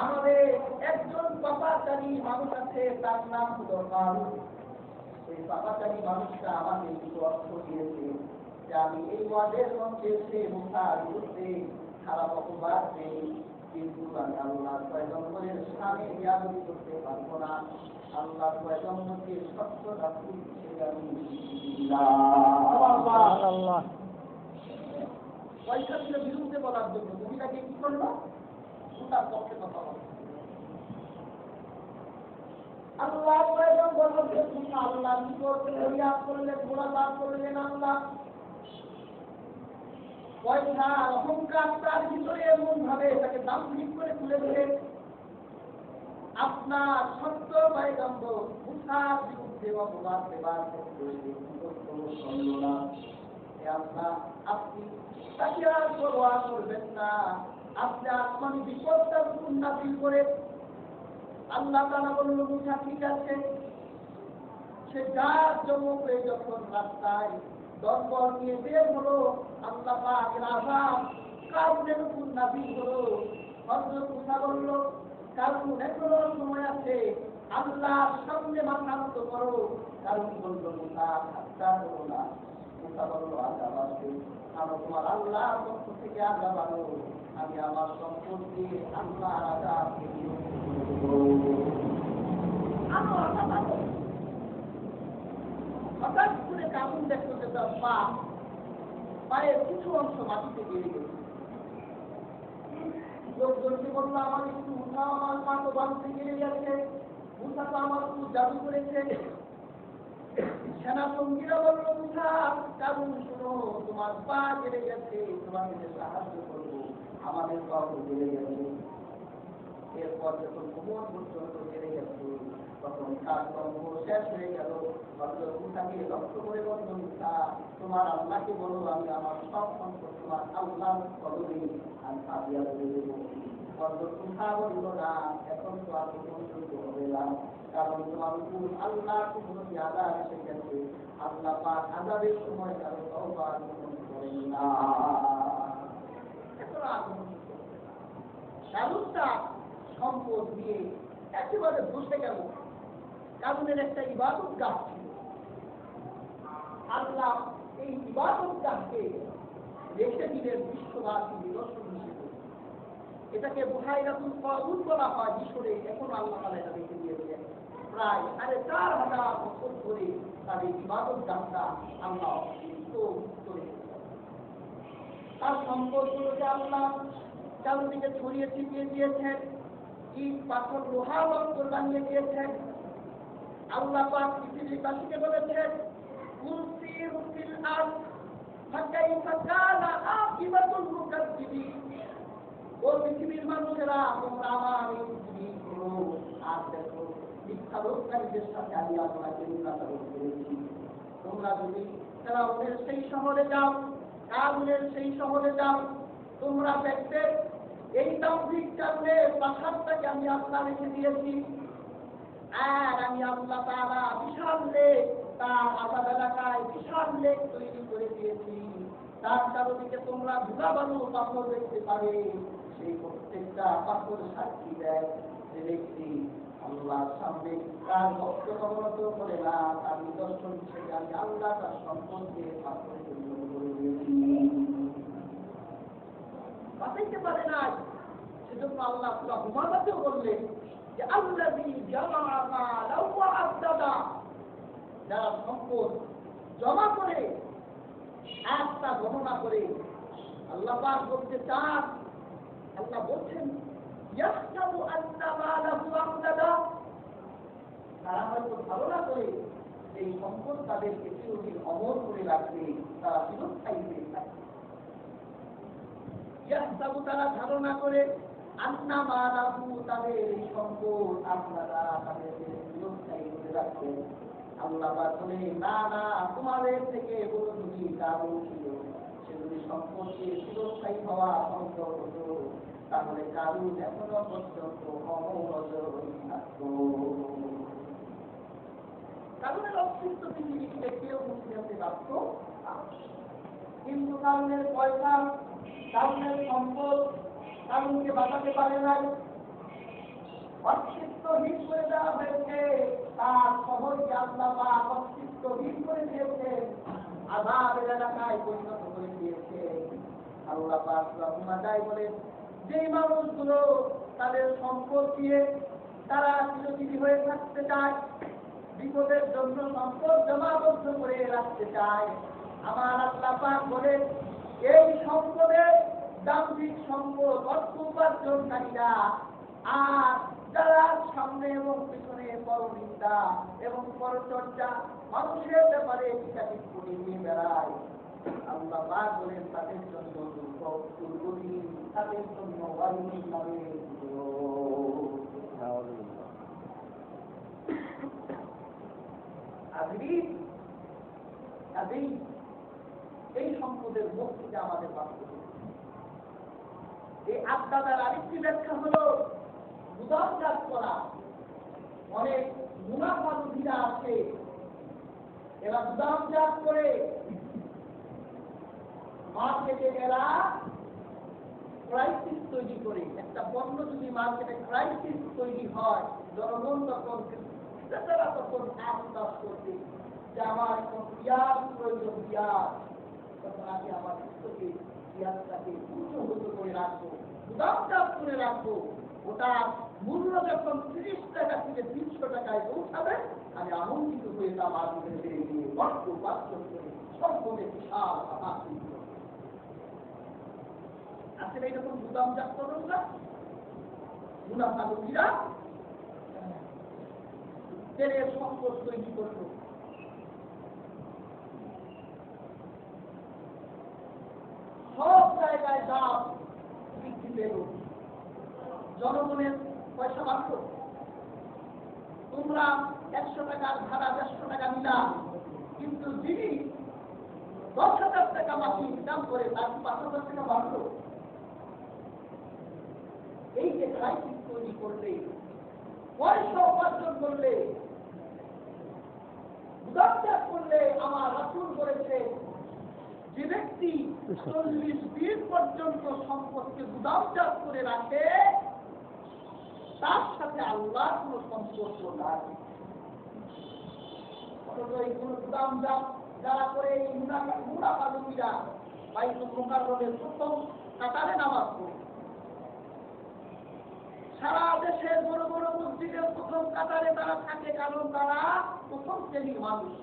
আমাদের একজন পাপাচারী মানুষ আছে, তার নাম হলো কারুন। এই পাপাচারী মানুষটা আমাকে কিছু অর্থ দিয়েছে যে আমি এই ওয়াদের মধ্যে এসে মুসার বিরুদ্ধে খারাপ অপবাদ নেই, কিন্তু আমি আল্লাহ পয়গম্বরের সামনে বিয়াদবি করতে পারবো না। আল্লাহ পয়গম্বরকে সত্য রাসূল হিসেবে আমি সুবহানাল্লাহ। পয়সা ছিল বিরুদ্ধে বলার জন্য মহিলাকে কি করলো? তার পক্ষে কথা বলো। আল্লাহ পয়গম্বর বলতে আল্লাহ কি করতে রিয়াজ করলেন, মুরাকাব করলেন। আল্লাহ পয়সা অহংকার তার ভিতরে এমন ভাবে তাকে দাম্ভিক করে তুলে দিলেন। আপনার সত্য পয়গম্বর মুসার বিরুদ্ধে অপবাদ দেবার ক্ষেত্রে আপনি তাকে আর পরোয়া করবেন না। আপনি আসমানি বিপদটার উন্নতি করে আল্লাহ তাআলা বলল, মুসা ঠিক আছে। সে যার জমকে যখন রাস্তায় দরবার নিয়ে বের হলো, আল্লাহ পাকের আযাব কারণের উপর নাযিল হলো। হযরত মুসা বলল, কারণ এখনো সময় আছে, আল্লাহর সামনে মাথা নত করো। কারণ বলল, মুসা হাত্তা করো না। মুসা বলল, আযাব আছে, আমি তোমার আল্লাহর পক্ষ থেকে আযাব আনো। আমি আমার সম্পদ দিয়ে আল্লাহর আযাবকে হঠাৎ করে কারণ দেখতে যে তার পায়ের কিছু অংশ মাটিতে গেড়ে গেছে। লোকজনকে বললো, আমার একটু উঠাও, আমার পা তো বাড়িতে গেড়ে গেছে। মুসা তো আমার খুব জাদু করেছে। সেনাসঙ্গীরা বললো, মুসা কারণ শোনো, তোমার পা গেড়ে গেছে, তোমাকে সাহায্য করবো, আমাদের পাও গেড়ে গেছে। এরপর যখন কোমর পর্যন্ত গেড়ে গেছে, তখন কাজকর্ম শেষ হয়ে গেল। হযরত মুসাকে লক্ষ্য করে বলল, মুসা তোমার আল্লাহকে বলো, আমি আমার সব সম্পদ তোমার আল্লাহর কদমে আমি হাদিয়া করে দেব। হযরত মুসা বলল, না, এখন তো আর পর্যন্ত হবে না, কারণ তোমার উপর আল্লাহ কুদরতি আযাব এসে গেছে। আল্লাহ পাক আযাবের সময় কারো তওবা গ্রহণ করেন না। এখন আগমন কারণটা সম্পদ দিয়ে একেবারে বসে গেল। কারণের একটা ইবাদত গাহ ছিল। আল্লাহ এই ইবাদত গাহকে রেখে দিলেন বিশ্ববাসী নিদর্শন হিসেবে। এটাকে বুহাইরাতুল কাউন বলা হয় মিশরে। এখন আল্লাহ তাআলা এটা রেখে দিয়েছেন। প্রায় ৪,৫০০ বছর ধরে তাদের ইবাদত গাহটা আল্লাহ মুক্ত রেখেছেন। তার সম্পদগুলোকে আল্লাহ চারদিকে ছড়িয়ে ছিটিয়ে দিয়েছেন। ইট, পাথর, লোহা বস্তর বানিয়ে দিয়েছেন। আল্লাহ পাক পৃথিবীবাসীকে বলেছেন, কুলসিরু ফিল আরদ ফাকাইফা কানা আকিবাতুল মুকাজ্জিবিন। ও পৃথিবীর মানুষেরা, তোমরা আমার এই পৃথিবী করো আর দেখো মিথ্যা লোককারীদের সাথে আমি আপনাকে মুনাফা করেছি। তোমরা যদি ফেরাউনের সেই শহরে যাও, কারুনের সেই শহরে যাও, তোমরা দেখবে এই দাম্ভিক কারণে প্রাসাদটাকে আমি আল্লাহ রেখে দিয়েছি। আর আমি আল্লাহ তাআলা বিশাল লেক, তার আবাদ এলাকায় বিশাল লেক তৈরি করে দিয়েছি। তার চারদিকে তোমরা ধুলাবালু পাথর দেখতে পাবে। সেই প্রত্যেকটা পাথর সাক্ষী দেয় যে ব্যক্তি আল্লাহর সামনে তার ভক্ত অবনত করে না, তার নিদর্শন হিসেবে আমি আল্লাহ তার সম্পদকে পাথরে পরিণত করে দিয়েছি। বাঁচাইতে পারে না, সেজন্য আল্লাহ সূরা হুমাযাতেও বললেন যে আল্লাযী জামাআ মালাও ওয়া আদ্দাদা, যারা সম্পদ জমা করে আর তা গণনা করে। আল্লাহ পাক বলতে চান, আল্লাহ বলছেন ইয়াহসাবু আন্না মালাহু আখলাদা, তারা হয়তো ধারণা করে এই সম্পদ তাদেরকে চিরদিন অমর করে রাখবে, তারা চিরস্থায়ী হয়ে থাকবে। ইয়াহসাবু, তারা ধারণা করে, আন্না মালাহু, তাদের এই সম্পদ আপনারা তাদেরকে চিরস্থায়ী করে রাখবে। আল্লাহ পাক বলে, না না, তোমাদের থেকে বড় যদি কারণ ছিল, সে যদি সম্পদকে চিরস্থায়ী হওয়া সম্ভব হতো, তাহলে কারণ এখনো পর্যন্ত অমর থাকত। কারণের অস্তিত্ব পৃথিবীতে কেউ মুছে ফেলতে পারত না। কিন্তু কারণের পয়সা, কারণের সম্পদ কারণকে বাঁচাতে পারে নাই। অস্তিত্বহীন করে দেওয়া হয়েছে, তার সহজে আল্লাহ পাক অস্তিত্বহীন করে দিয়েছে, আযাবের এলাকায় পরিণত করে দিয়েছে। আল্লাহ পাক রহমাতাই বলেন, যেই মানুষগুলো তাদের সম্পদ দিয়ে তারা চিরজীবী হয়ে থাকতে চায়, বিপদের জন্য সম্পদ জমাবদ্ধ করে রাখতে চায়, আমার আল্লাহ পাক বলেন এই সম্পদের দাম্ভিক সম্পদ অর্থ উপার্জনকারীরা আর যারা সামনে এবং পিছনে পরনিন্দা এবং পরচর্চা মানুষের ব্যাপারে টিকাটিক করে নিয়ে বেড়ায়, আল্লাহ পাক বলেন তাদের জন্য দুর্গতি, তাদের জন্য ওয়াইল নামে এই সম্পদের মুক্তিটা আমাদের বাঁচতে হবে। এই আত্মাদার আরেকটি ব্যাখ্যা হল গুদামজাত করা। অনেক মুনাফালুভীরা আছে, এরা গুদামজাত করে মার্কেটে এরা ক্রাইসিস তৈরি করে। একটা পণ্য যদি মার্কেটে ক্রাইসিস তৈরি হয়, জনগণ তখন ক্রেতারা তখন আত্মদাস করবে যে আমার এখন পেঁয়াজ প্রয়োজন, পেঁয়াজ, তখন আমি আমার থেকে পেঁয়াজটাকে উঁচু করে রাখবো, গুদামজাত করে রাখবো। ওটা মূল্য যখন 30 টাকা থেকে 300 টাকায় পৌঁছাবে, আমি আনন্দিত হয়ে তা মার্কেটে বেড়ে গিয়ে অর্থ উপার্জন করে সম্পদের বিশাল আকাশ আসলে এইরকম গুদামজাত করুন না মুনাফালুভীরা তেলের সম্পদ তৈরি করল। সব জায়গায় দাম বৃদ্ধি পেল, জনগণের পয়সা বাড়ল। তোমরা 100 টাকার ভাড়া 150 টাকা নিলা, কিন্তু যিনি 10,000 টাকা মাসিক ইনকাম করে তার 5,000 টাকা বাড়ল। এই যে ক্রাইসিস তৈরি করলে, পয়সা উপার্জন করলে, গুদামজাত করলে, আমার রাসূল বলেছে যে ব্যক্তি 40 দিন পর্যন্ত সম্পদকে গুদামজাত করে রাখে তার সাথে আল্লাহ কোনো সম্পর্ক নাই। এই কোন গুদামজাত যারা করে এই মুনাফালুভীরা বাইতুল মুকাররমের প্রথম কাতারে নামাজ পড়ে, সারা দেশের বড় বড় মসজিদের প্রথম কাতারে তারা থাকে, কারণ তারা প্রথম শ্রেণীর মানুষ।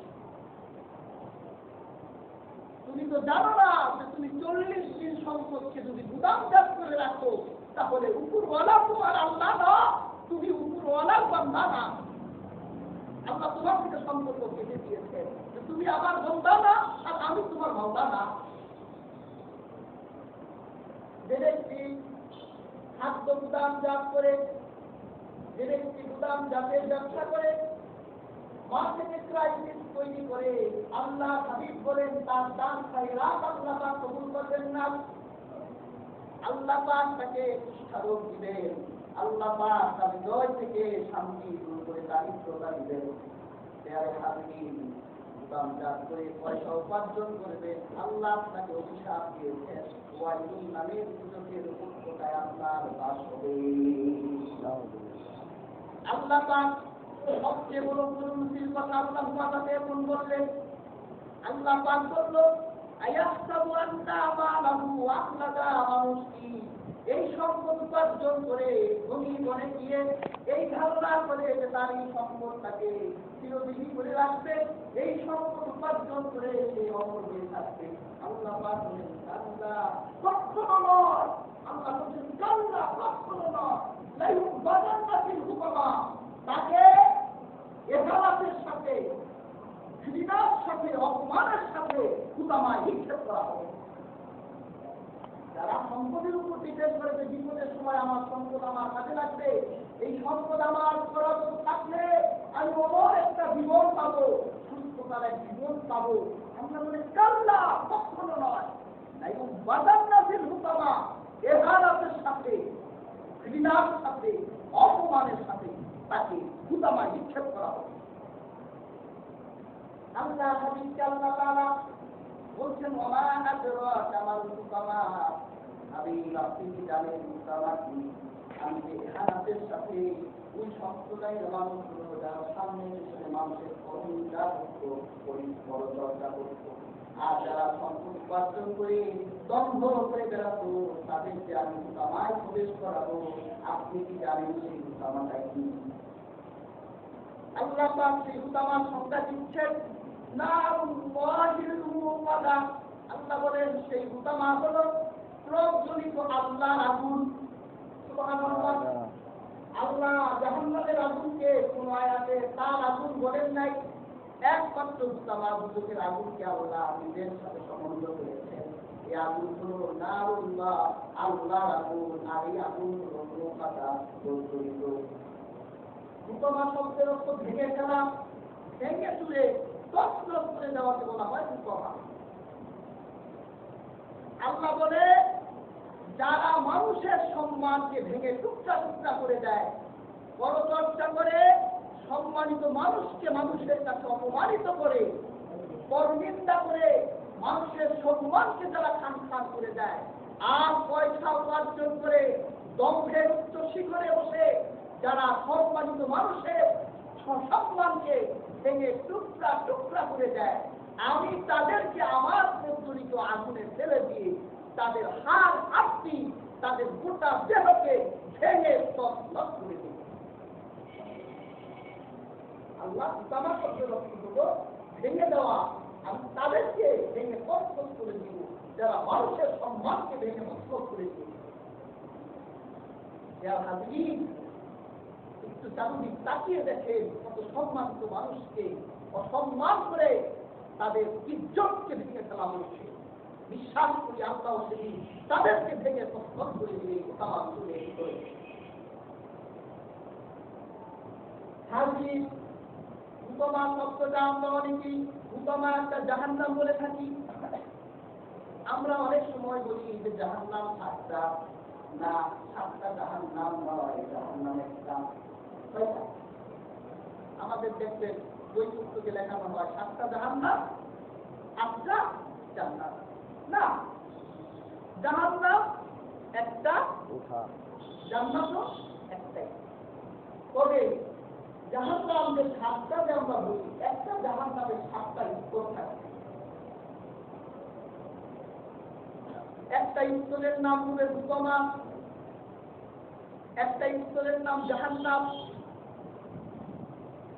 তুমি তো জানো না যে তুমি 40 দিন সম্পদকে যদি গুদামজাত করে রাখো তাহলে উপরওয়ালা তোমার আল্লাহ না, তুমি উপরওয়ালার বান্দা না। আল্লাহ তোমার থেকে সম্পর্ক কেটে দিয়েছে যে তুমি আমার বান্দা না আর আমি তোমার বান্দা না। যে ব্যক্তি খাদ্য গুদামজাত করে, যে ব্যক্তি গুদামজাতের ব্যবসা করে, মার্কেটে ক্রাইসিস তৈরি করে, আল্লাহ হাবিব বলেন তার দান খায়রাত আল্লাহ পাক কবুল করবেন না। আল্লাহ পাক তাকে শিক্ষারোগ দিবেন, আল্লাহ পাক তার হৃদয় থেকে শান্তি দূর করে দারিদ্রতা দিবেন। হাবিব গুদামজাত করে পয়সা উপার্জন করবেন, আল্লাহ তাকে অভিশাপ দিয়েছেন, ওয়াইলুন নামের দুজকের উপত্যকায় আপনার বাস হবে। আল্লাহ পাক সবচেয়ে বড় পরিণতির কথা আল্লাহ তাআলা এখন বললেন। আল্লাহ পাক বলল আয়াহসাবু আন্না মালাহু আখলাদা, মানুষ কি এই সম্পদ উপার্জন করে ধনী বনে গিয়ে এই ধারণা করে যে তার এই সম্পদটাকে চিরজীবী করে রাখবে, এই সম্পদ উপার্জন করে সে অমর হয়ে থাকবে। আল্লাহ পাক বলেন কাল্লা, কখনো নয়। আল্লাহ বলেন কাল্লা, কখনো নয়। লাইয়ুবাদান্নাফিল হুকামা, তাকে এজালাতের সাথে, ঘৃণার সাথে, অপমানের সাথে হুকামা নিক্ষেপ করা হবে। যারা সম্পদের উপর ডিপেন্ড করেছে, বিপদের সময় আমার সম্পদ আমার কাজে লাগবে, এই সম্পদ আমার সরাসরি থাকলে আমি অমর একটা জীবন পাবো, সুস্থতার এক জীবন পাবো। আমরা বলি কাল্লা, কখনো নয়। এবং বাদান্নাফিল হুকামা, এজালাতের সাথে, ঘৃণার সাথে, অপমানের সাথে তাকে হুকামা নিক্ষেপ করা হবে। আল্লাহ হাবিব আল্লাহ তাআলা বলছেন ওমা আদরাকা মাল হুকামা, হাবিব আপনি কি জানেন হুকামা কি? আমি এখানের সাথে ওই সম্প্রদায়ের মানুষগুলো যারা সামনে এসে মানুষের অহংকার করতো পরিচর্যা করতো আর যারা সম্পদ উপার্জন করে দম্ভ করে বেড়াতো তাদেরকে আমি উতামায় প্রবেশ করাবো। আপনি কি জানেন সেই উতামাটা কি? আল্লাহ পাক সেই উতামার সংজ্ঞা দিচ্ছেন আল্লাহ বলেন সেই উতামা হলো প্রজ্বলিত আল্লাহর আগুন। সুবহানাল্লাহ। আল্লাহ জাহান্নামের আগুনকে কোন আয়াতে তার আগুন বলেন নাই, একমাত্র উতামা বুজুর্গের আগুনকে আল্লাহ নিজের সাথে সম্বন্ধ করেছেন। এই আগুন হলো নারুল্লাহ, আল্লাহর আগুন, আর এই আগুন হলো নৌকাটা প্রজ্বলিত। উতামা শব্দের অর্থ ভেঙে ফেলা, ভেঙে তুলে তছনছ করে দেওয়াকে বলা হয় উতামা। আল্লাহ বলে যারা মানুষের সম্মানকে ভেঙে টুকরা টুকরা করে দেয়, পরচর্চা করে সম্মানিত মানুষকে মানুষের কাছে অপমানিত করে, পরনিন্দা করে মানুষের সম্মানকে যারা খান খান করে দেয়, আর পয়সা উপার্জন করে দম্ভের উচ্চ শিখরে বসে যারা সম্মানিত মানুষের সম্মানকে ভেঙে টুকরা টুকরা করে দেয়, আমি তাদেরকে আমার প্রজ্বলিত আগুনে ফেলে দিয়ে তাদের হাড় হাড্ডি, তাদের গোটা দেহকে ভেঙে তছনছ করে দেব। আল্লাহ উতামা শব্দের অর্থ হলো ভেঙে দেওয়া। আমি তাদেরকে ভেঙে তছনছ করে দিব যারা মানুষের সম্মানকে ভেঙে তছনছ করে দিব। একটু চারুদিক তাকিয়ে দেখেন কত সম্মানিত মানুষকে অসম্মান করে তাদের ইজ্জতকে ভেঙে ফেলা হয়েছে। বিশ্বাস করি আল্লাহ সেদিন তাদেরকে ভেঙে তছনছ করে দিলে উতামা চলে করে। হাজির উতামা শব্দটা আমরা অনেকেই উতামা একটা জাহান্নাম বলে থাকি। আমরা অনেক সময় বলি যে জাহান্নাম সাতটা, না সাতটা জাহান্নাম নয়, জাহান্নাম একটা। আমাদের দেখবেন বই পুস্তকে লেখানো হয় সাতটা জাহান্নাম, আটটা জান্নাত। না, জাহান্নাম একটা, জান্নাতও একটাই। তবে জাহান্নামের সাতটা যে আমরা বলি, একটা জাহান্নামের সাতটা স্তর থাকে। একটা স্তরের নাম হবে উতামা, একটা স্তরের নাম জাহান্নাম।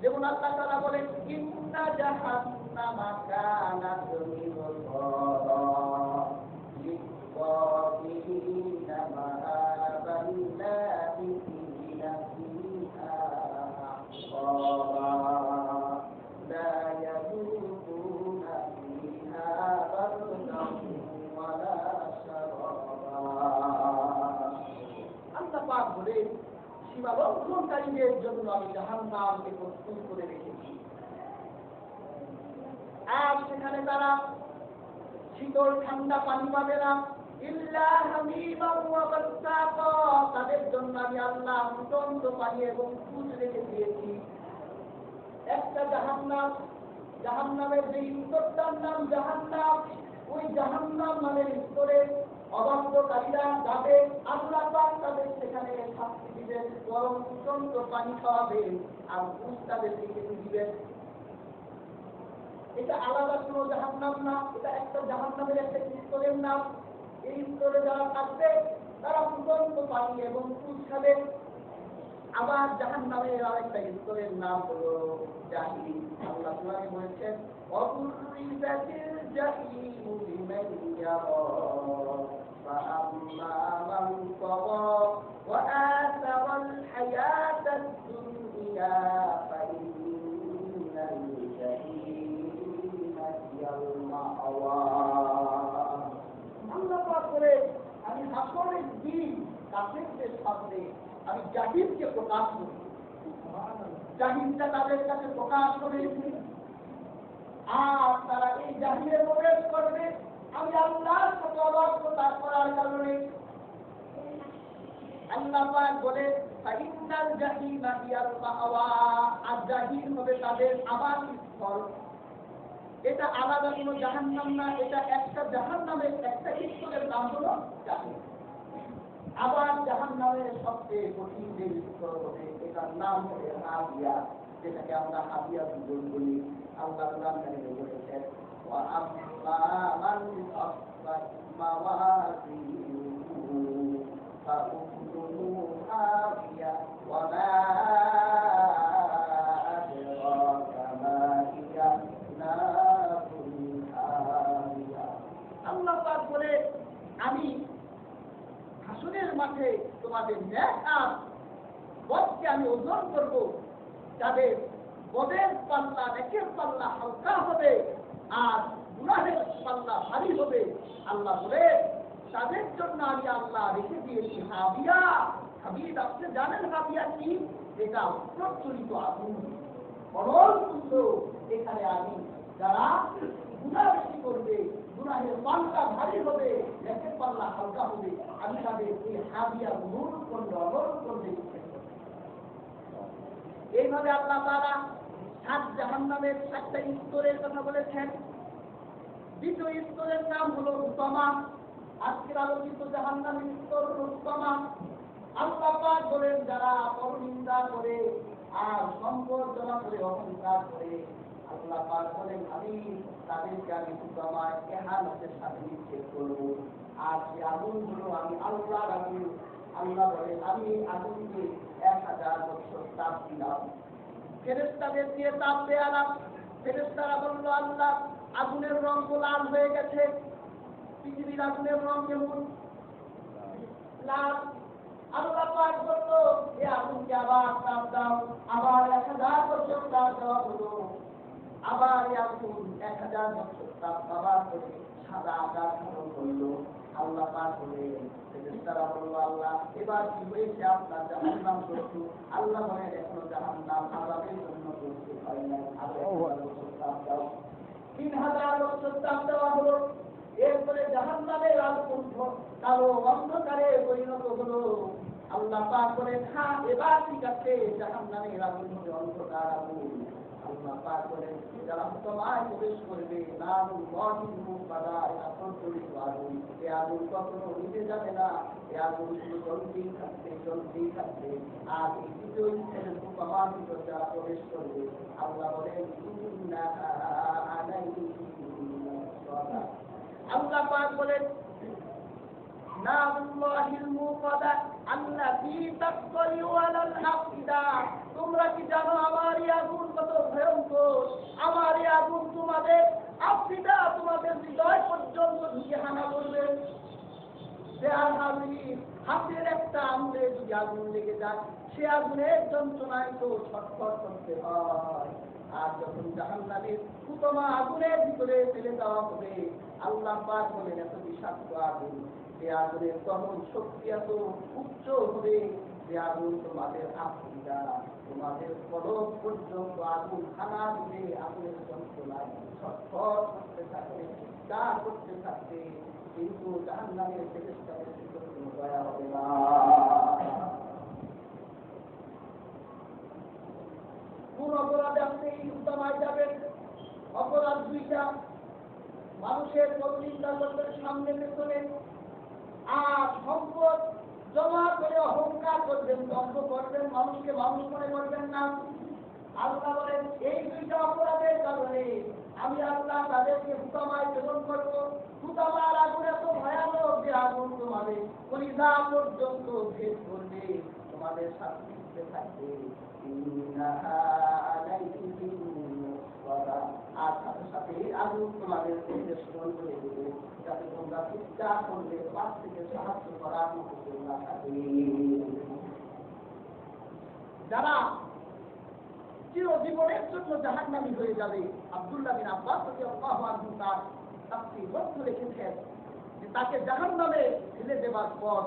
যেমন আল্লাহ তাআলা বলেন ইন্না জাহান্নামা কানাত মিরসাদা লিল-কাফিরিনা মাআবান লাবিসিনা ফিহা আহকাবা লা ইয়াযুকুনা ফিহা বারদান ওয়ালা শারাবা। আল্লাহ পাক বলেন সীমা লঙ্ঘনকারীদের জন্য আমি জাহান্নামকে প্রস্তুত করে রেখেছি। আর সেখানে তারা শীতল ঠান্ডা পানি পাবে না, ইল্লা হামিমান ওয়া গাসসাকা। তাদের জন্য আমি আল্লাহ ফুটন্ত পানি এবং দুধ রেখে দিয়েছি। একটা জাহান্নাম, জাহান্নামের যে স্তরটার নাম জাহান্নাম, ওই জাহান্নাম নামের স্তরে অবাধ্যকারীরা যাবে, আল্লাহ পাক তাদের সেখানে শাস্তি দিবেন, গরম ফুটন্ত পানি খাওয়াবেন আর দুধ তাদেরকে খেতে দিবেন। এটা আলাদা কোনো জাহান্নাম না, এটা একটা জাহান্নামের একটা স্তরের নাম। এই স্তরে যারা থাকবে তারা ফুটন্ত পানি এবং দুধ খাবে। আবার জাহান্নামের আরেকটা স্তরের নাম হলো জাহিম। আল্লাহ কোরআনে বলেছেন অবুরিজাতিল জাহিমু লিমান ইয়ারা فأما من طغى وآثر الحياة الدنيا فإن الجحيم هي المأوى। আল্লাহ পাক বলেন আমি হাসরের দিন কাফেরদের সামনে আমি জাহিমকে প্রকাশ করি। জাহিমটা তাদের কাছে প্রকাশ করে আর তারা এই জাহিমে প্রবেশ করবে। আমি আল্লাহর সাথে অবাধ্যতা করার কারণে আল্লাহ পাক বলে ফাইনাল জাহিমা হিয়াল মাওয়া, আর জাহিম হবে তাদের আবাসস্থল। এটা আলাদা কোনো জাহান্নাম না, এটা একটা জাহান্নামের একটা স্তরের নাম হলো জাহিম। আবার জাহান্নামের সবচেয়ে কঠিন যে স্তর হবে এটার নাম হবে হাবিয়া, যেটাকে আমরা হাবিয়া দুজন বলি। আল্লাহ কোরআন কারিমে বলেছেন ওয়া আম্মা মান খাফফাত মাওয়াজিনুহু ফাউমুহু হাবিয়া ওয়া মা আদরাকা মা হিয়া নারুন হাবিয়া। আল্লাহ পাক বলে আমি হাসরের মাঠে তোমাদের নেক আর বদকে আমি ওজন করব, যাদের বদের পাল্লা নেকের পাল্লা হালকা হবে আর গুনাহের পাল্লা ভারী হবে। আল্লাহ বলে তাদের জন্য আমি আল্লাহ রেখে দিয়েছি হাবিয়া। হাবিব, আপনি জানেন হাবিয়া কি? এটা প্রচলিত আগুন, অনন্ত। এখানে আমি যারা গুনাহ বেশি করবে, গুনাহের পাল্লা ভারী হবে, নেকের পাল্লা হালকা হবে, আমি তাদের এই হাবিয়া নূর করলে অবরোধ করলে। এইভাবে আল্লাহ তাআলা ৭ জাহান্নামের ৭টা স্তরের কথা বলেছেন। দ্বিতীয় স্তরের নাম হলো উত্তমা। আজকের আলোচিত জাহান্নামের স্তর হলো উত্তমা। আল্লাহ পাক বলেন যারা পরনিন্দা করে আর সম্পর্জনা করে অহংকার করে, আল্লাহ পাক বলেন আমি তাদেরকে আমি উত্তমায় ইহানাতের সাথে নিক্ষেপ করব। আর সে আগুনগুলো আমি আল্লাহর আগুন। আল্লাহ বলেন আমি আগুনকে ১০০০ বছর তাপ দিলাম। ফেরেশতাদের দিয়ে তাপ দেয়ালাম। ফেরেশতারা বলল আল্লাহ আগুনের রং লাল হয়ে গেছে। পৃথিবীর আগুনের রং কেমন? লাল। আল্লাহ পাক বলল এই আগুনকে আবার তাপ দাও। আবার ১০০০ বছর তাপ দেওয়া হলো। আবার এই আগুন ১০০০ বছর তাপ দেওয়ার পরে সাদা আকার ধারণ করলো। আল্লাহ পাক বলেন ফেরেশতারা বলল আল্লাহ এবার কি হয়েছে আপনার জাহান্নাম করছো? আল্লাহ বলেন এখনো জাহান্নাম আযাবের জন্য প্রস্তুত হয় নাই। আরো ১০০০ বছর তাপ দাও। ৩০০০ বছর তাপ দেওয়া হলো। এরপরে জাহান্নামের আগুন কালো অন্ধকারে পরিণত হলো। আল্লাহ পাক বলেন হ্যাঁ এবার ঠিক আছে, জাহান্নামের আগুন হবে অন্ধকার আগুন। আল্লাহ পাক বলেন যারা তোমায় প্রবেশ করবে নারুন মুকাদা, এটা প্রজ্বলিত আগুন। এই আগুন কখনো নিভে যাবে না। এই আগুন শুধু জ্বলতেই থাকবে, জ্বলতেই থাকবে। আর এই দ্বিতীয় স্তরের মুকামার ভিতর যারা প্রবেশ করবে, আল্লাহ বলেন ইন্নাহা আলাইহিম মুসাদা। আল্লাহ পাক বলেন নারুল্লাহিল মুকাদা আল্লাতী তাত্তালিউ আলাল আফিদা। তোমরা কি জানো আমার এই আগুন কত ভয়ঙ্কর? আমার এই আগুন তোমাদের আফিদা, তোমাদের হৃদয় পর্যন্ত ঢুকে হানা করবে। হাতের একটা আঙুলে যদি আগুন লেগে যায়, সে আগুনের যন্ত্রণায় তো ছটফট করতে হয়। আর যখন জাহান্নামের উত্তমা আগুনের ভিতরে ফেলে দেওয়া হবে, আল্লাহ পাক বলেন এত বিষাক্ত আগুন, যে আগুনের দহন শক্তি এত উচ্চ হবে, যে আগুন তোমাদের আফ্রিকা, তোমাদের কলব পর্যন্ত আগুন খানা দিবে। আগুনের যন্ত্রণায় ছটফট করতে থাকবে, চিৎকার করতে থাকবে। কিন্তু জাহান্নামের ফেরেশতাদের ভিতর কোনো দয়া হবে না। কোন অপরাধে আপনি এই উত্তমায় যাবেন? অপরাধ দুইটা, মানুষের পরনিন্দা করবেন সামনে পেছনে, আর সম্পদ জমা করে অহংকার করবেন, দম্ভ করবেন, মানুষকে মানুষ মনে করবেন না। আল্লাহ বলেন এই দুইটা অপরাধের কারণে আমি আল্লাহ তাদেরকে হুতামায় প্রেরণ করবো। হুতামার আগুন এত ভয়ানক যে আগুন তোমাদের কলিজা পর্যন্ত ভেদ করবে, তোমাদের শাস্তি দিতে থাকবে। আর সাথে সাথে আগুন তোমাদের স্মরণ করে দেবে, যাতে তোমরা চিৎকার করলে পাশ থেকে সাহায্য করার মতো কেউ না থাকে। যারা চিরজীবনের জন্য জাহান্নামী হয়ে যাবে, আব্দুল্লাহ বিন আব্বাস রাদিয়াল্লাহু আনহু তার তাফসীর গ্রন্থে লিখেছেন যে তাকে জাহান্নামে ফেলে দেওয়ার পর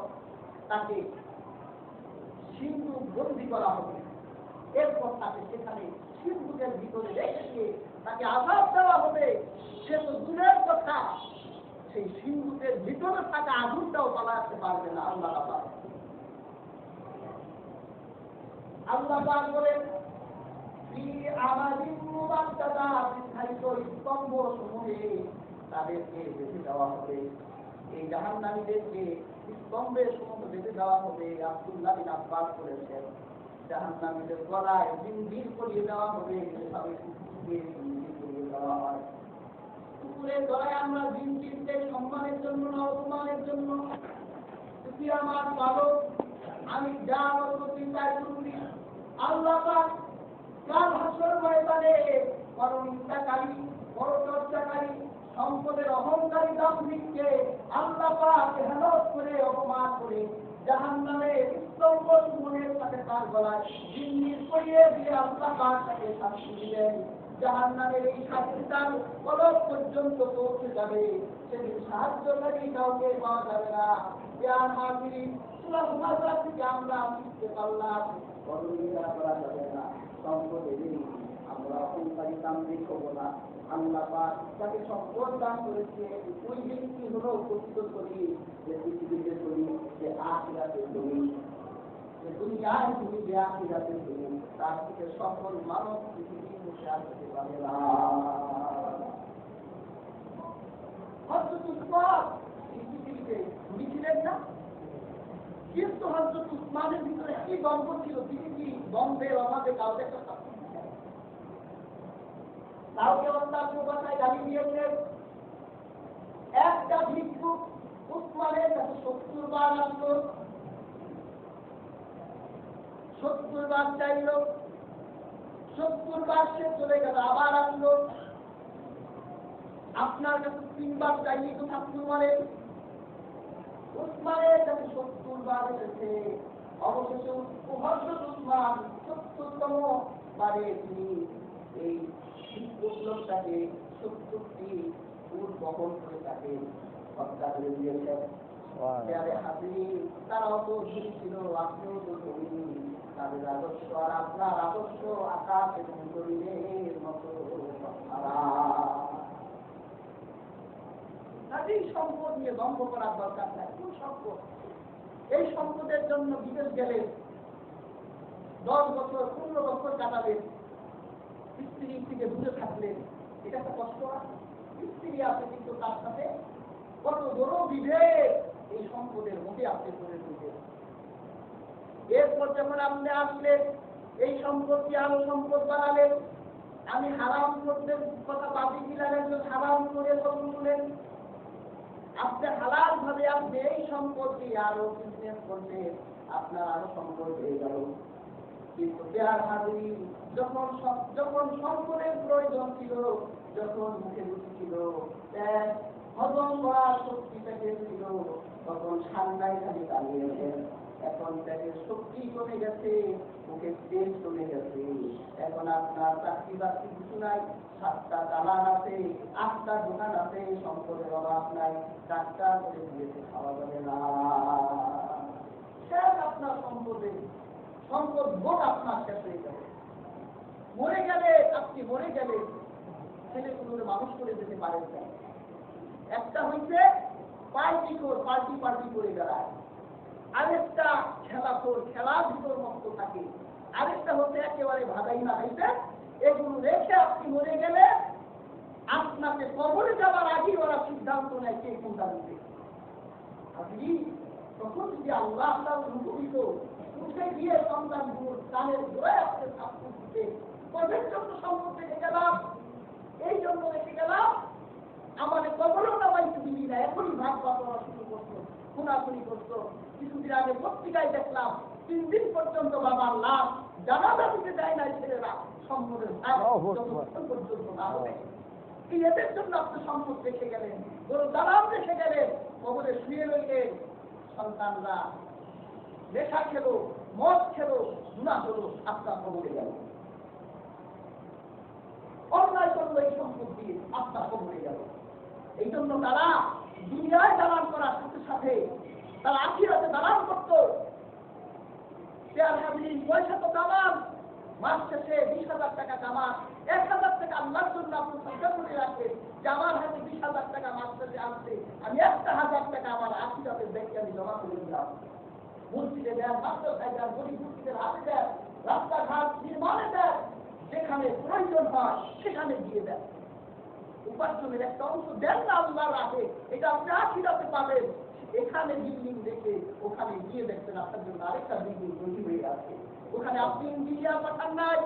তাকে সিন্ধুক বন্দী করা হবে। এরপর তাকে সেখানে সিন্ধুকের ভিতরে রেখে দিয়ে তাকে আযাব দেওয়া হবে। সে তো দূরের কথা, সেই সিন্ধুকের ভিতরে থাকা আগুনটাও পালাতে পারবে না। আল্লাহ পাক বলেন নির্ধারিত স্তম্ভ সমূহে তাদেরকে বেঁধে দেওয়া হবে। এই জাহান্নামীদেরকে স্তম্ভের সমস্ত বেঁধে দেওয়া হবে। আব্দুল্লাহ বিন আব্বাস বলেছেন, জাহান্নামীদের গলায় জিঞ্জির পরিয়ে দেওয়া হবে, যেভাবে কুকুরকে জিঞ্জির পরিয়ে দেওয়া হয়। কুকুরের গলায় আমরা জিঞ্জির দেই সম্মানের জন্য না অপমানের জন্য? তুই আমার বালক, আমি যা অনুমতি তাই করবি। আল্লাহ পাক কাল হাসর ময়দানে পরনিন্দাকারী, পরচর্চাকারী, সম্পদের অহংকারী দাম্ভিককে আল্লাহ পাক হেলাত করে অপমান করে জাহান্নামের স্তম্ভ সুমনের সাথে তার গলায় জিঞ্জির পরিয়ে দিয়ে আল্লাহ পাক তাকে শাস্তি দিলেন। জাহান্নামের এই শাস্তিটার কলব পর্যন্ত পৌঁছে যাবে, সেদিন সাহায্যকারী কাউকে পাওয়া যাবে না। জ্ঞান হাজির সূরা মুহাজ্জার থেকে আমরা শিখতে পারলাম, পরনিন্দা করা যাবে না, সম্পদের আমরা অহংকারী দাম্ভিক হব না। আল্লাহ পাক তাকে সম্পদ দান করেছে, ওই ব্যক্তি হলো উপস্থিত করি যে পৃথিবীতে করি, যে আখিরাতে করি, যে দুনিয়ায় তুমি যে আখিরাতে করি, তার থেকে সকল মানব পৃথিবী বসে আসতে পারে না। হযরত উসমান এই পৃথিবীতে ধনী ছিলেন না, কিন্তু হযরত উসমানের ভিতরে কি দ্বন্দ্ব ছিল, তিনি কি দ্বন্দ্বের অভাবে কাউকে একটা শাস্তি দিতেন, কাউকে অন্যান্য ভাষায় গালি দিয়েছেন। একটা ভিক্ষুক উসমানের কাছে 70 বার আসলো, 70 বার চাইল, 70 বার সে চলে গেল, আবার আসলো। আপনার কাছে 3 বার চাইলে তো থাকতে পারে। উসমানের কাছে 70 বার এসেছে, অবশেষে হযরত উসমান 70তম বারে তিনি এই লোকটাকে 70টি উট বহন করে তাকে হত্যা করে দিয়েছেন। তারাও তো ধনী ছিল, আপনিও তো ধনী, তাদের আদর্শ আর আপনার আদর্শ আকাশ এবং জমিনের মতো। কাজেই সম্পদ নিয়ে দ্বন্দ্ব করার দরকার নাই। কোন সম্পদ? এই সম্পদের জন্য বিদেশ গেলে 10 বছর 15 বছর কাটাবেন, স্ত্রী থেকে দূরে থাকলেন, এটা একটা কষ্ট আছে। স্ত্রী আছে কিন্তু তার সাথে কত বড় বিভেদ এই সম্পদের মধ্যে আপনি করে দিলেন। এরপর যখন আপনি আসলেন, এই সম্পদকে আরো সম্পদ বাড়ালেন, আমি হারাম করতে কথা বাদি দিলাম, একজন হারাম করে করলেন, আপনি হালাল ভাবে আপনি এই সম্পদকে আরো বিজনেস করলেন, আপনার আরো সম্পদ হয়ে গেল। কিন্তু দেয়ার হাজির যখন সম্পদের প্রয়োজন ছিল, যখন মুখে রুচি ছিল, হজম করার শক্তি থেকে ছিল, তখন ঠান্ডায় খালি দাঁড়িয়েছেন। এখন থেকে শক্তি কমে গেছে, মুখে তেল কমে গেছে। এখন আপনার চাকরি বাকরি কিছু নাই, 7টা দালান আছে, 8টা দোকান আছে, সম্পদের অভাব নাই, ডাক্তার করে দিয়েছে, খাওয়া যাবে না। আপনার সম্পদ বোধ আপনার শেষ হয়ে যাবে। মরে গেলে আপনি মরে গেলে ছেলেগুলোর মানুষ করে যেতে পারেন না। একটা হইছে পার্টি করে বেড়ায়, আরেকটা খেলাখোর, খেলার ভিতর মস্ত থাকে, আরেকটা হচ্ছে একেবারে ভাগাই না হইছে। এগুলো রেখে আপনি মরে গেলে আপনাকে কবরে যাওয়ার আগে ওরা সিদ্ধান্ত নেয় কে কোনটা দিবে। আপনি তখন যদি আল্লাহ অনুভূত উঠে গিয়ে সন্তানগুলোর কানের গোড়ায় আপনি শাস্তি দিতে, কবের জন্য সম্পদ রেখে গেলাম, এই জন্য রেখে গেলাম, আমাদের কবরও নামাইতে দিবি না, এখনই ভাগ বাটোয়ারা শুরু করতো, খুনাখুনি করতো। কিছুদিন আগে পত্রিকায় দেখলাম 3 দিন পর্যন্ত বাবার লাশ জানাজা দিতে যায় না ছেলেরা, সম্পদের পর্যন্ত না হবে। এদের জন্য আপনি সম্পদ রেখে গেলেন, বড় দালাল রেখে গেলেন, কবরে শুয়ে রইলেন। সন্তানরা নেশা খেলো, মদ খেলো, গুনাহ হলো, আপনার কবরে গেল। অন্যায় করলো এই সম্পদ দিয়ে, আপনার কবরে গেল। এই জন্য তারা দুনিয়ায় দালাল করার সাথে সাথে তারা আখিরাতে দালাল করত। পয়সা তো কামান, মাস শেষে 20,000 টাকা কামান, 1,000 টাকা আল্লাহর জন্য আপনি সরকার করে রাখবেন যে আমার হাতে 20,000 টাকা মাস শেষে আসছে, আমি 1,000 টাকা আমার আখিরাতের ব্যাংকে আমি জমা করে দিলাম। মসজিদে দেন, মাদ্রাসায় দেন, গরিব মুসলিমের হাতে দেন, রাস্তাঘাট নির্মাণে দেন, যেখানে প্রয়োজন হয় সেখানে দিয়ে দেন। উপার্জনের একটা অংশ দেন না আল্লাহ রাখে, এটা আপনি আখিরাতে পাবেন। এখানে বিল্ডিং দেখে ওখানে গিয়ে দেখবেন আপনার জন্য আরেকটা বিল্ডিং তৈরি হয়ে আছে। ওখানে আপনি ইঞ্জিনিয়ার পাঠান নাই,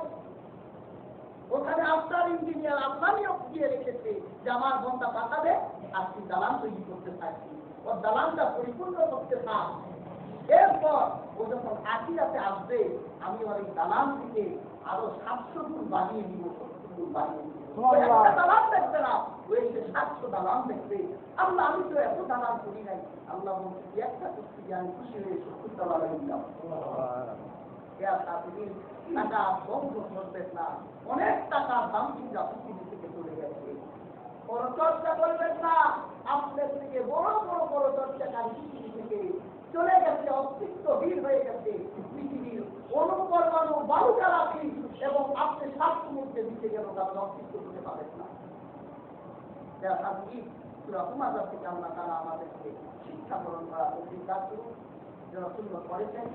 ওখানে আপনার ইঞ্জিনিয়ার আল্লাহ নিয়োগ দিয়ে রেখেছে যে আমার বন্ধা পাঠাবে, আপনি দালান তৈরি করতে থাকছি, ওর দালানটা পরিপূর্ণ করতে থাক। এরপর ও যখন আখিরাতে আসবে, আমি ওর এই দালান থেকে আরো 700 গুণ বানিয়ে দিব, 70 গুণ বানিয়ে দিব। একটা দালান দেখবে না, ওই সে 700 দালান দেখবে। আল্লাহ আমি তো এত দালান করি নাই, আল্লাহ বলছে একটা করছি যে আমি খুশি হয়ে 70 দালান দিলাম। টাকা বন্ধ করবেন না, অনেক টাকার দাম কিন্তু পৃথিবী থেকে চলে গেছে। পরচর্চা করবেন না, আপনার থেকে বড় বড় পরচর্চাকারী পৃথিবী থেকে চলে গেছে, অস্তিত্বহীন হয়ে গেছে। পৃথিবীর অনুপরমাণু বালুকা রাখি এবং আপনি সাত সমুদ্রে দিতে গেল, আপনি অস্তিত্ব করতে পারেন না। তোমাদের থেকে আল্লাহ তারা আমাদেরকে শিক্ষা গ্রহণ করা অধিকার করুন, যারা সুন্দর করেছেন।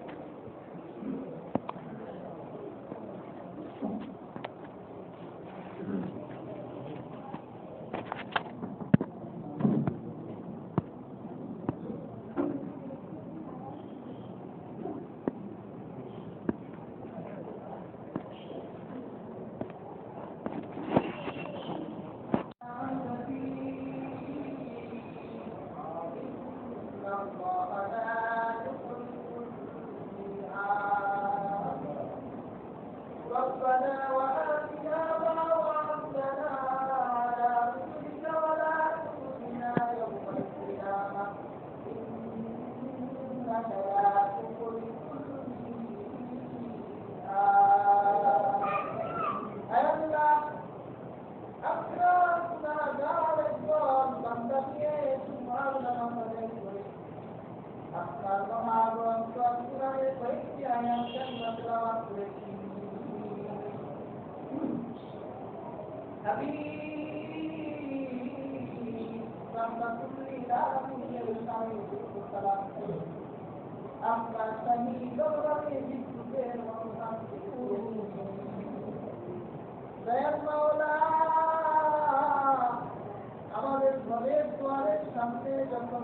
আমাদের ঘরের দুয়ারের সামনে যখন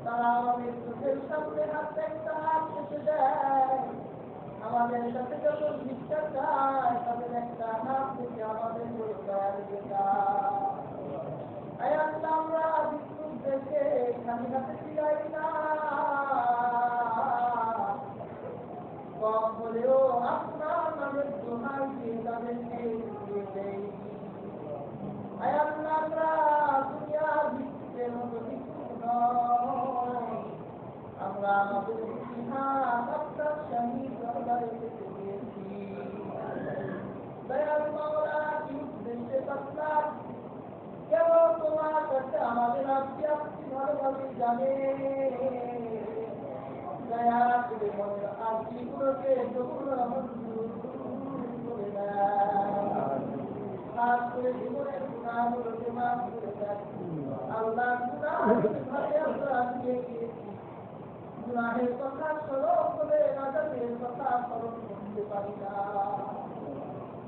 তারা আমাদের চোখের সামনে হাতে একটা হাত এসে দেয়, আমাদের সাথে যখন ভিক্ষা চায় তাদের একটা হাত থেকে আমাদের আমরা বিদ্যুৎ দেখে খালি হাতে ফিরাই না, কম হলেও আপনার নামের দোহাই দিয়ে তাদেরকে দিয়ে দেয়। আমরা দুনিয়ার ভিত্তিতে মতো কিছু নয়, আমরা আমাদের ইতিহাস আপনার স্বামী দরবারে পেতে দিয়েছি। দয়াল মাওলা কি উদ্দেশ্যে আপনার কেবল তোমার কাছে আমাদের আজকে আপনি ভালোভাবে জানে। দয়া করে মনের আজগুলোকে মঞ্জুর করে দেয়, খাস করে জীবনের গুণাগুলোকে মাফ করে দেয়। আল্লাহ গুণাহে আমরা দিয়ে গিয়েছি, গুণাহের কথা স্মরণ করে রাজাদের কথা স্মরণ করতে পারি না।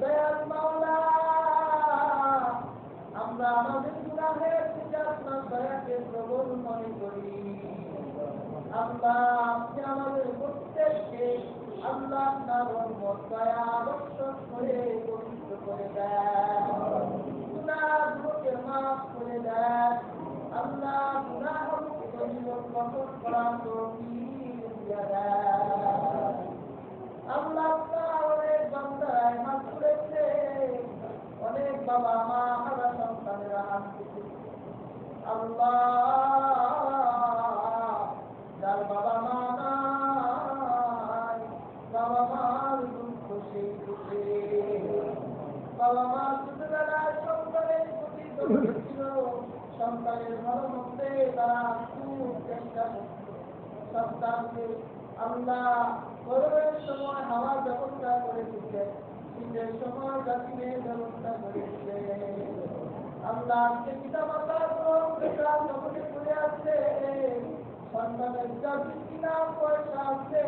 দয়াল মাওলা আমরা আমাদের গুণাহের থেকে আপনার দয়াকে প্রবল মনে করি। আল্লাহ আপনি আমাদের প্রত্যেককে আল্লাহ আপনার রহমত দয়া বর্ষণ করে পবিত্র করে দেন, গুনাহগুলোকে মাফ করে দেন। আল্লাহ গুনাহগুলোকে জীবন করার তৌফিক দিয়ে দেন। আল্লাহ আপনার অনেক বান্দায় হাত তুলেছে, অনেক বাবা মা হারা সন্তানেরা হাত তুলেছে। আল্লাহ যার বাবা মা নাই, বাবা মার দুঃখ সেই দুঃখে, বাবা মা ছোটবেলায় সন্তানের প্রতি দরদ ছিল, সন্তানের ভালো মধ্যে তারা খুব চেষ্টা করত সন্তানকে। আল্লাহ গরমের সময় হাওয়ার ব্যবস্থা করে দিচ্ছে, শীতের সময় জাতিমের ব্যবস্থা করে দিচ্ছে। আল্লাহ আজকে পিতা মাতার জগতে পড়ে আছে, সন্তানের যাদের কিনা পয়সা আছে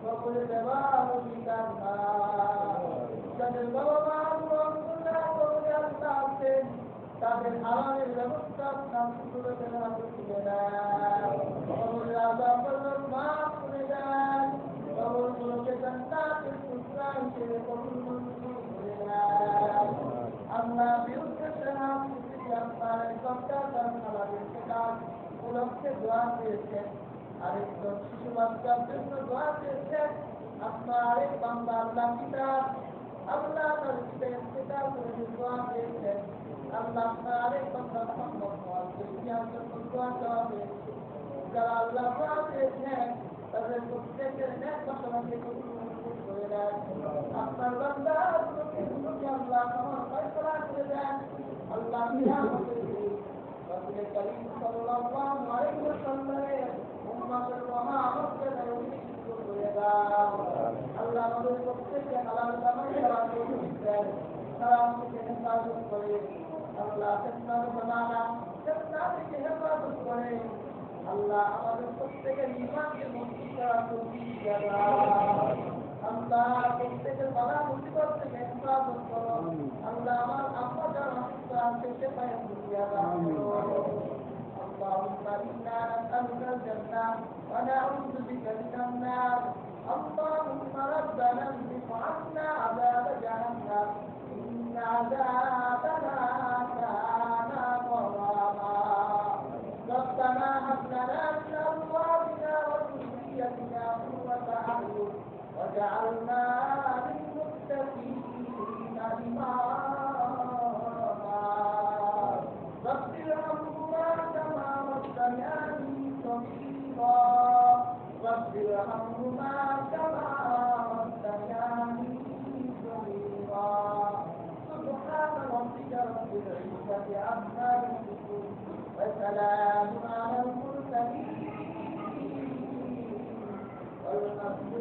সকলে দেওয়ার অধিকার না, যাদের বাবা মা হারামের ব্যবস্থা আপনার কুদরতের হাতে তুলে দেন। কবরের আযাবগুলো মাফ করে দেন। কবরগুলোকে জান্নাতের টুকরা হিসেবে কবুল মঞ্জুর করে দেন। আল্লাহ বিরুদ্ধে সেহাব পৃথিবী আপনার সরকার তার খালাদের কাজ উপলক্ষে দোয়া দিয়েছেন। আরেকজন শিশু বাচ্চার জন্য দোয়া দিয়েছেন। আপনার আরেক বান্দা আল্লাহ পিতা আল্লাহ তার পিতা ইন্তেকাল করে দোয়া দিয়েছেন। আল্লাহ আপনার আরেক বান্দা মোহাম্মদ মুআজ্জির জিয়ার জন্য দোয়া দেওয়া হয়েছে। যারা আল্লাহ দোয়া দিয়েছেন তাদের প্রত্যেকের নেক বাসনাকে কবুল মঞ্জুর করে দেন। আপনার বান্দা গুলোকে আল্লাহ ক্ষমার ফয়সালা করে দেন। আল্লাহ কিয়ামতের দিন রাসূল করিম সাল্লাল্লাহু আলাইহি ওয়াসাল্লামের উম্মতের মহামর্যাদায় অভিষিক্ত করে দাও। আল্লাহ আমাদের প্রত্যেককে হালাল কামাই করার তৌফিক দেন। হারাম থেকে হেফাজত করে আল্লাহ ফিতনার বাধা ফিতনা থেকে হেফাজত করে আল্লাহ আমাদের প্রত্যেকের ঈমানকে মজবুত করার তৌফিক দেন। আল্লাহ প্রত্যেকের বাধা মুসিবত থেকে হেফাজত করো। আল্লাহ আমার আম্মা যারা অসুস্থ আছে সেটাই দুনিয়া দান করো। اللهم إنا نسألك الجنة ونعوذ بك من النار. اللهم ربنا اصرف عنا عذاب جهنم إن عذابها كان غراما. ربنا هب لنا من أزواجنا وذريتنا قرة أعين واجعلنا للمتقين إماما. رب ارحمهما كما ربياني صغيرا. رب ارحمهما كما ربياني صغيرا. سبحان ربك رب العزة عما يصفون وسلام على المرسلين والحمد